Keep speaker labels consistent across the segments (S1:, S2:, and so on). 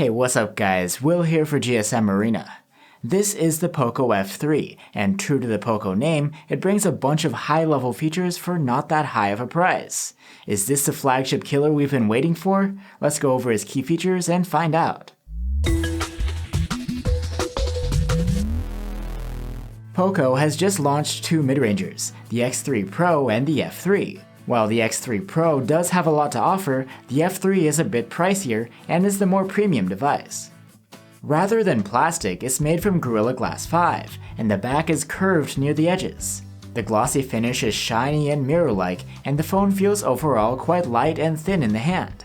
S1: Hey, what's up guys, Will here for GSM Arena. This is the Poco F3, and true to the Poco name, it brings a bunch of high-level features for not that high of a price. Is this the flagship killer we've been waiting for? Let's go over its key features and find out. Poco has just launched two mid-rangers, the X3 Pro and the F3. While the X3 Pro does have a lot to offer, the F3 is a bit pricier and is the more premium device. Rather than plastic, it's made from Gorilla Glass 5, and the back is curved near the edges. The glossy finish is shiny and mirror-like, and the phone feels overall quite light and thin in the hand.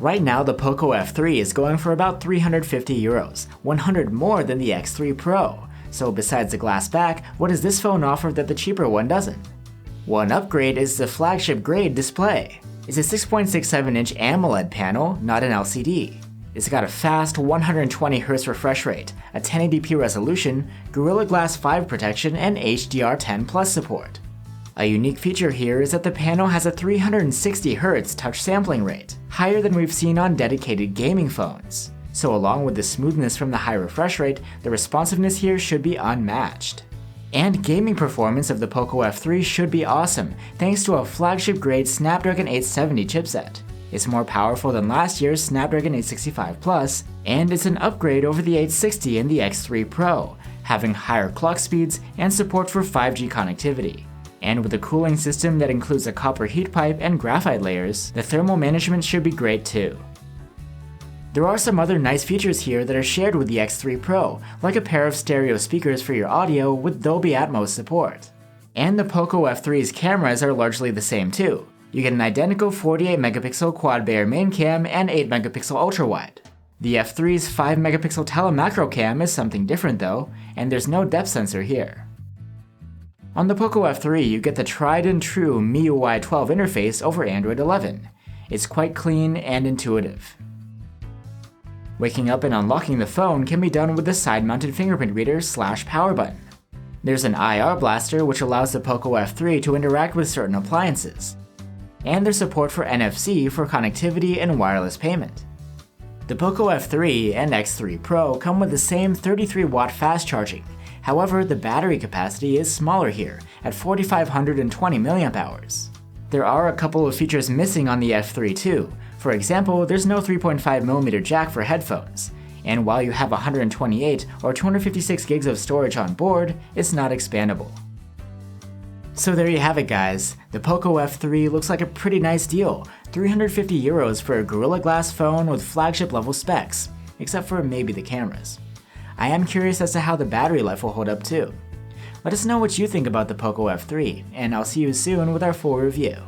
S1: Right now, the Poco F3 is going for about €350, 100 more than the X3 Pro. So besides the glass back, what does this phone offer that the cheaper one doesn't? One upgrade is the flagship grade display. It's a 6.67-inch AMOLED panel, not an LCD. It's got a fast 120Hz refresh rate, a 1080p resolution, Gorilla Glass 5 protection, and HDR10+ support. A unique feature here is that the panel has a 360Hz touch sampling rate, higher than we've seen on dedicated gaming phones. So along with the smoothness from the high refresh rate, the responsiveness here should be unmatched. And gaming performance of the Poco F3 should be awesome, thanks to a flagship-grade Snapdragon 870 chipset. It's more powerful than last year's Snapdragon 865 Plus, and it's an upgrade over the 860 and the X3 Pro, having higher clock speeds and support for 5G connectivity. And with a cooling system that includes a copper heat pipe and graphite layers, the thermal management should be great too. There are some other nice features here that are shared with the X3 Pro, like a pair of stereo speakers for your audio with Dolby Atmos support. And the Poco F3's cameras are largely the same too. You get an identical 48MP quad-Bayer main cam and 8MP ultra-wide. The F3's 5MP tele-macro cam is something different though, and there's no depth sensor here. On the Poco F3, you get the tried and true MIUI 12 interface over Android 11. It's quite clean and intuitive. Waking up and unlocking the phone can be done with the side-mounted fingerprint reader / power button. There's an IR blaster which allows the Poco F3 to interact with certain appliances. And there's support for NFC for connectivity and wireless payment. The Poco F3 and X3 Pro come with the same 33-watt fast charging. However, the battery capacity is smaller here, at 4,520 mAh. There are a couple of features missing on the F3 too. For example, there's no 3.5mm jack for headphones, and while you have 128 or 256 gigs of storage on board, it's not expandable. So there you have it guys, the Poco F3 looks like a pretty nice deal, €350 for a Gorilla Glass phone with flagship level specs, except for maybe the cameras. I am curious as to how the battery life will hold up too. Let us know what you think about the Poco F3, and I'll see you soon with our full review.